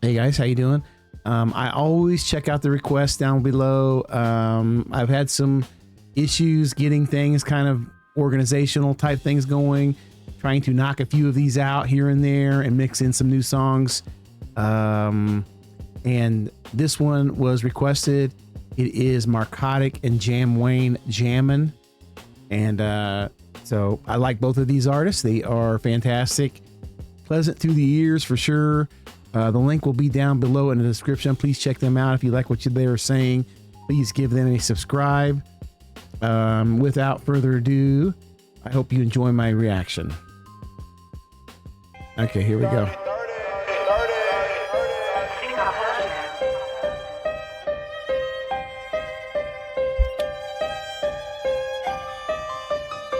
Hey guys, how you doing? I always check out the requests down below. I've had some issues getting things kind of organizational type things going, trying to knock a few of these out here and there and mix in some new songs. And this one was requested. It is Marcotic and JamWayne Jammin. And so I like both of these artists. They are fantastic, pleasant through the ears for sure. The link will be down below in the description. Please check them out. If you like what they are saying, please give them a subscribe. Without further ado, I hope you enjoy my reaction. Okay, here we go.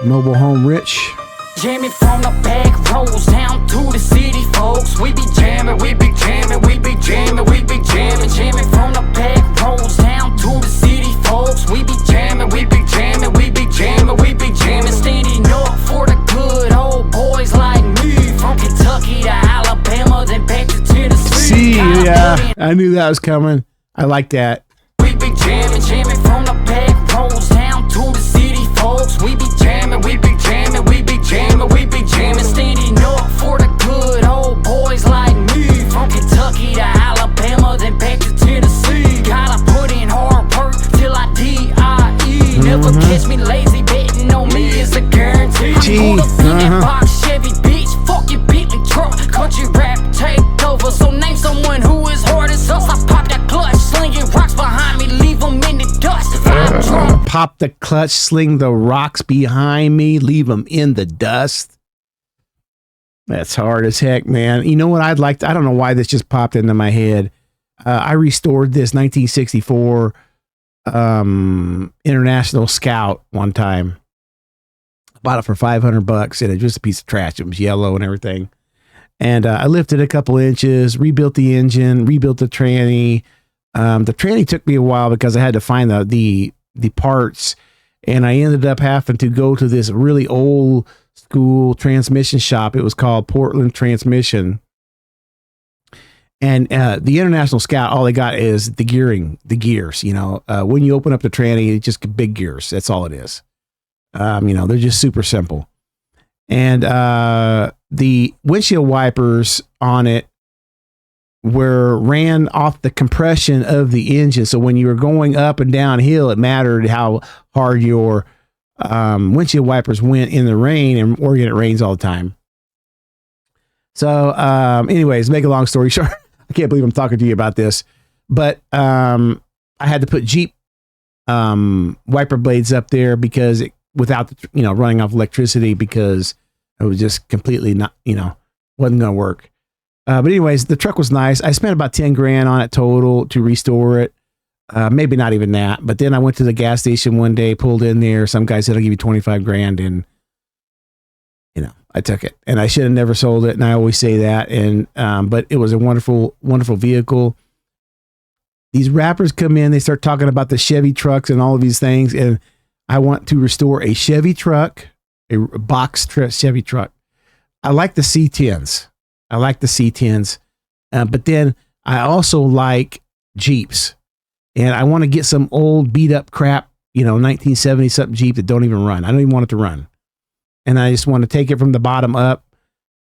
Mobile Home Rich. Jammin from the back roads down to the city, folks. We be jammin', we be jammin', we be jammin', we be jammin'. Jammin from the back roads down to the city, folks. We be jammin', we be jammin', we be jammin', we be jammin'. Standing up for the good old boys like me. From Kentucky to Alabama, then back to Tennessee. Yeah, I knew that was coming. I like that. We be jammin', jammin' from the back roads down to the city, folks. We be jammin', we be jammin', we be jammin', we be jammin'. Standing up for the good old boys like me. From Kentucky to Alabama, then back to Tennessee. Gotta put in hard work till I D.I.E. Never catch me lazy, betting on me is a guarantee. Pull up in that box Chevy, bitch, fuck your Bentley truck. Country rap take over, so name someone who is hard as us. I pop that clutch, slinging rocks behind me, leave them in the dust. Pop the clutch, sling the rocks behind me, leave them in the dust. That's hard as heck, man. You know what I'd like to, I don't know why this just popped into my head. I restored this 1964 International Scout one time. Bought it for $500 and it was just a piece of trash. It was yellow and everything. And I lifted a couple inches, rebuilt the engine, rebuilt the tranny. The tranny took me a while because I had to find the parts, and I ended up having to go to this really old school transmission shop. It was called Portland Transmission. And the International Scout, all they got is the gears. You know, when you open up the tranny, it's just big gears. That's all it is. You know, they're just super simple. And the windshield wipers on it ran off the compression of the engine. So when you were going up and downhill, it mattered how hard your windshield wipers went in the rain, and Oregon, it rains all the time. So anyways, make a long story short, I can't believe I'm talking to you about this, but I had to put Jeep wiper blades up there because without running off electricity, because it was just completely not, wasn't going to work. But anyways, the truck was nice. I spent about 10 grand on it total to restore it. Maybe not even that. But then I went to the gas station one day, pulled in there. Some guy said, I'll give you 25 grand. And, I took it, and I should have never sold it. And I always say that. And, but it was a wonderful, wonderful vehicle. These rappers come in, they start talking about the Chevy trucks and all of these things. And I want to restore a Chevy truck, a box Chevy truck. I like the C10s. But then I also like Jeeps, and I want to get some old beat up crap, 1970 something Jeep that don't even run. I don't even want it to run. And I just want to take it from the bottom up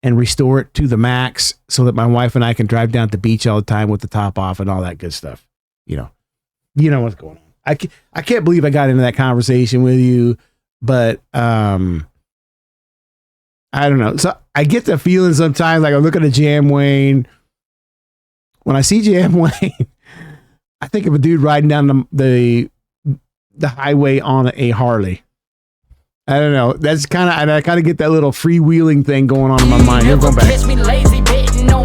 and restore it to the max so that my wife and I can drive down to the beach all the time with the top off and all that good stuff. You know what's going on. I can't believe I got into that conversation with you, but, I don't know. So I get the feeling sometimes, like I look at a JamWayne. When I see JamWayne, I think of a dude riding down the highway on a Harley. I don't know. That's I kind of get that little freewheeling thing going on in my mind. Here, going back. I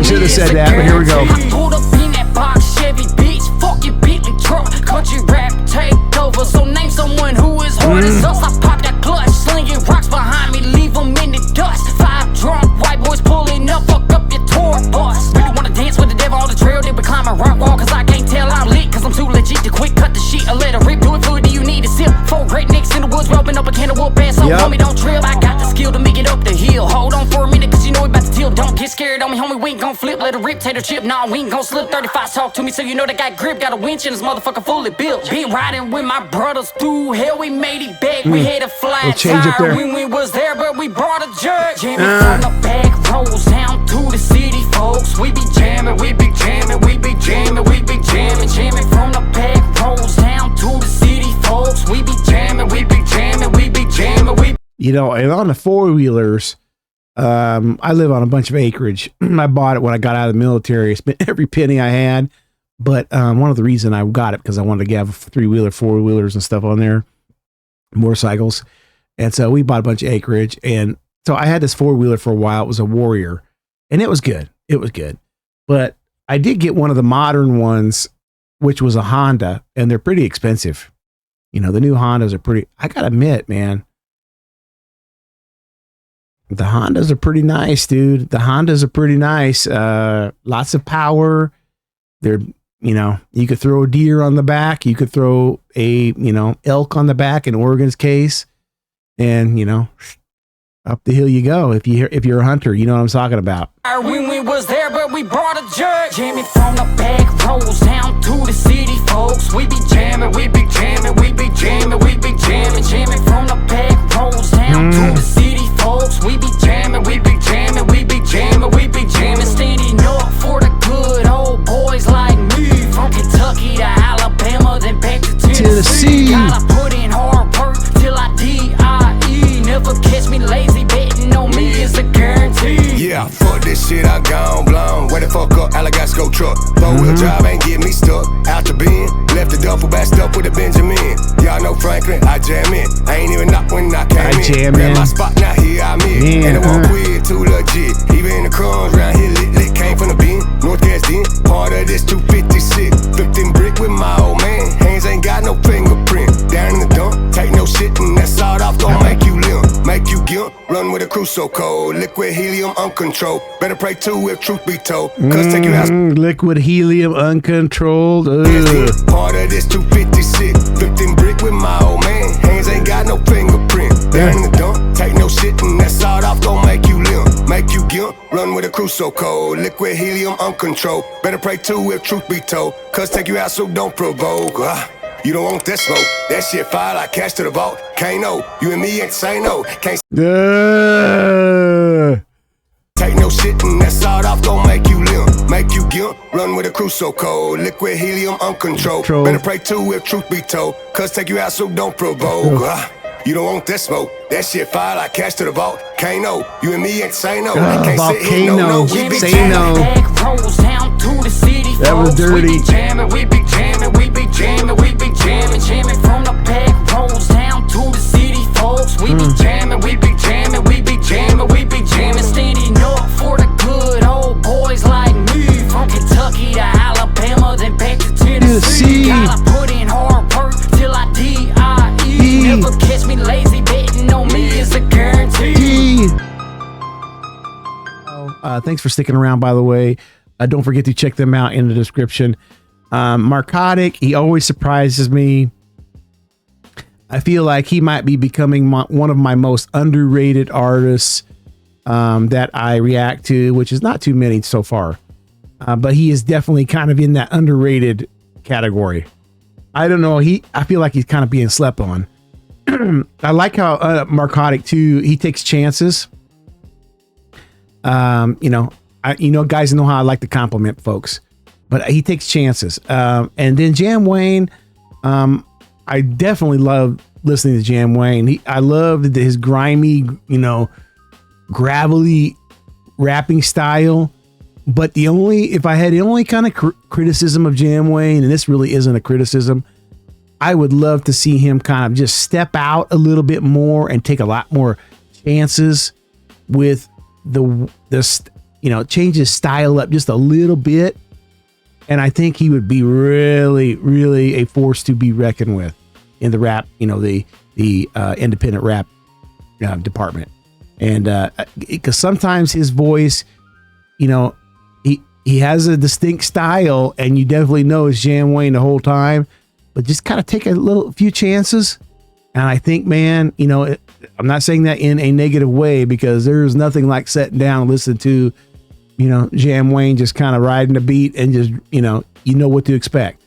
should have said that, but here we go. I pulled up in that box Chevy, bitch, fuck your Bentley truck. Country rap take over, so name someone who is hard as us. I pop that clutch, slinging rocks behind me, leave them in the dust. 5 drunk white boys pulling up, fuck up your tour bus. Really wanna dance with the devil on the trail, then we climb a rock wall, cause I can't tell I'm lit, cause I'm too legit to quick cut the shit or let it rip. Do it fluid, do you need a sip? 4 rednecks in the woods, rubbing up a can of whoop ass, so homie don't trip. I got the skill to make it up the hill. Hold on for a minute, cause you know we about to deal. Don't get scared on me, homie, we ain't gon' gon' flip, let a rip, tater chip. Nah, we ain't gon' slip. 35 talk to me, so you know they got grip. Got a winch and this motherfucker fully built. Been riding with my brothers through hell, we made it back. We had a flat tire when we was there, but we brought a jerk. Jamming from the back roads down to the city, folks. We be jamming, we be jamming, we be jamming, we be jamming. Jamming from the back roads down to the city, folks. We be jamming, we be jamming, we be jamming, we. You know, and on the four-wheelers, I live on a bunch of acreage. I bought it when I got out of the military. I spent every penny I had. But one of the reasons I got it because I wanted to have three-wheeler, four-wheelers and stuff on there, motorcycles. And so we bought a bunch of acreage. And so I had this four-wheeler for a while. It was a Warrior. And it was good. It was good. But I did get one of the modern ones, which was a Honda. And they're pretty expensive. You know, the new Hondas are pretty, I got to admit, man. The Hondas are pretty nice, dude. The Hondas are pretty nice. Lots of power. They're, you know, you could throw a deer on the back. You could throw a, you know, elk on the back in Oregon's case. And, you know, up the hill you go. If you're a hunter, you know what I'm talking about. When we was there, but we brought a jerk. Jamming from the back roads down to the city, folks. We be jamming, we be jamming, we be jamming, we be jamming. Jamming from the back roads down to the city, folks. We be jamming, we be jamming, we be jamming, we be jamming. Standing up for the good old boys like me. From Kentucky to Alabama, then back to Tennessee. Gotta put in hard work till I die. Never catch me lazy, betting on me is a guarantee. Yeah, fuck this shit, I gone blown. Where the fuck up, Allegasco truck. Four-wheel drive ain't get me stuck. Out the bin, left the duffel bag stuck with a Benjamin. Y'all know Franklin, I jam in. I ain't even knock when I came in. Grab my spot, now here I'm in. And it won't quit, too legit. Even the crumbs round here lit, came from the bin. North gas den, part of this 250 shit. Flipped in brick with my old man. Hands ain't got no fingerprint. Down in the dump, take no shit, and that sawed off gon' make you limp. Make you gimp, run with a crew so cold. Liquid helium uncontrolled. Better pray too if truth be told. Cause take you out. Liquid helium uncontrolled. Part of this 250 shit. Flipped in brick with my old man. Hands ain't got no fingerprint. Down in the dump, take no shit, and that sawed off gon' make you limp. Make you gimp, run with a crew so cold. Liquid helium uncontrolled. Better pray too if truth be told. Cause take you out so don't provoke. You don't want that smoke. That shit fire like cash to the vault. Can't know. You and me ain't the same no. Can't take no shit, and that sawed off gon' make you limp. Make you gimp, run with a crew so cold. Liquid helium uncontrolled. Better pray too if truth be told. Cause take you out so don't provoke. You don't want that smoke. That shit fire like cash to the vault. Can't know. You and me ain't the same no. Can't sit here no. We be jamming. That was dirty. We be jamming, we be jamming, we be jamming, we be jamming. Jamming from the back roads down to the city, folks. We be jamming, we be jamming, we be jamming, we be jamming. Standing up for the good old boys like me. From Kentucky to Alabama, then back to Tennessee. Gotta put in hard work till I die. Never catch me lazy, betting on me is a guarantee. Thanks for sticking around, by the way. Don't forget to check them out in the description. Marcotic, he always surprises me. I feel like he might be becoming one of my most underrated artists that I react to, which is not too many so far. But he is definitely kind of in that underrated category. I don't know. I feel like he's kind of being slept on. I like how Marcotic too, he takes chances. Guys know how I like to compliment folks, but he takes chances. And then JamWayne, I definitely love listening to JamWayne. I love his grimy, gravelly rapping style. But if I had the only kind of criticism of JamWayne, and this really isn't a criticism, I would love to see him kind of just step out a little bit more and take a lot more chances with change his style up just a little bit. And I think he would be really, really a force to be reckoned with in the rap, the independent rap department. And because sometimes his voice, he has a distinct style, and you definitely know it's JamWayne the whole time, but just kind of take a few chances. And I think, man, I'm not saying that in a negative way, because there's nothing like sitting down and listening to JamWayne just kind of riding the beat and just, you know what to expect.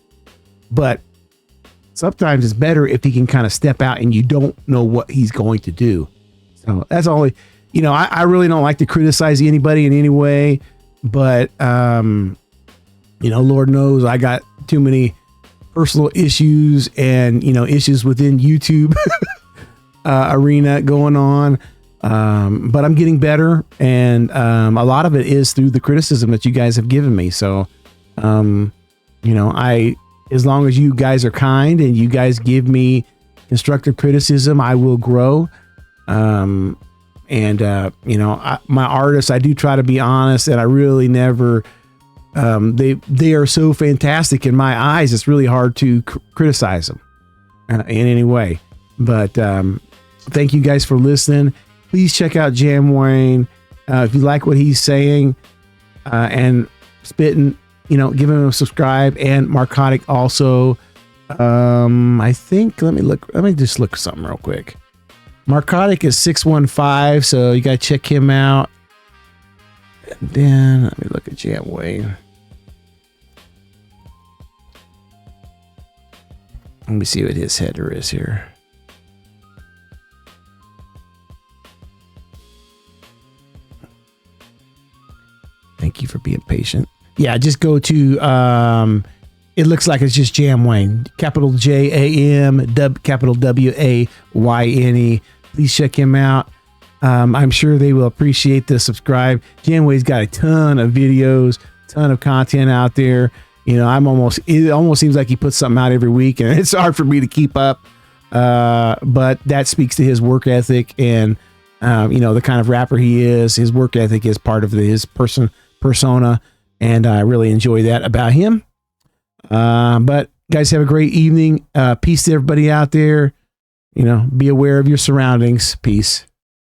But sometimes it's better if he can kind of step out and you don't know what he's going to do. So that's only, I really don't like to criticize anybody in any way, but, Lord knows I got too many personal issues and, issues within YouTube arena going on. But I'm getting better, and a lot of it is through the criticism that you guys have given me. So, as long as you guys are kind and you guys give me constructive criticism, I will grow. My artists, I do try to be honest, and I really never, they are so fantastic in my eyes. It's really hard to criticize them in any way, but, thank you guys for listening. Please check out JamWayne. If you like what he's saying, and spitting, give him a subscribe, and Marcotic also. I think, let me just look something real quick. Marcotic is 615, so you got to check him out. And then let me look at JamWayne. Let me see what his header is here. Thank you for being patient. Yeah, just go to, it looks like it's just JamWayne, capital JAM, capital WAYNE. Please check him out. I'm sure they will appreciate the subscribe. JamWayne's got a ton of videos, ton of content out there. It almost seems like he puts something out every week, and it's hard for me to keep up. But that speaks to his work ethic and, the kind of rapper he is. His work ethic is part of his persona, and I really enjoy that about him. But guys, have a great evening. Peace to everybody out there. Be aware of your surroundings. Peace.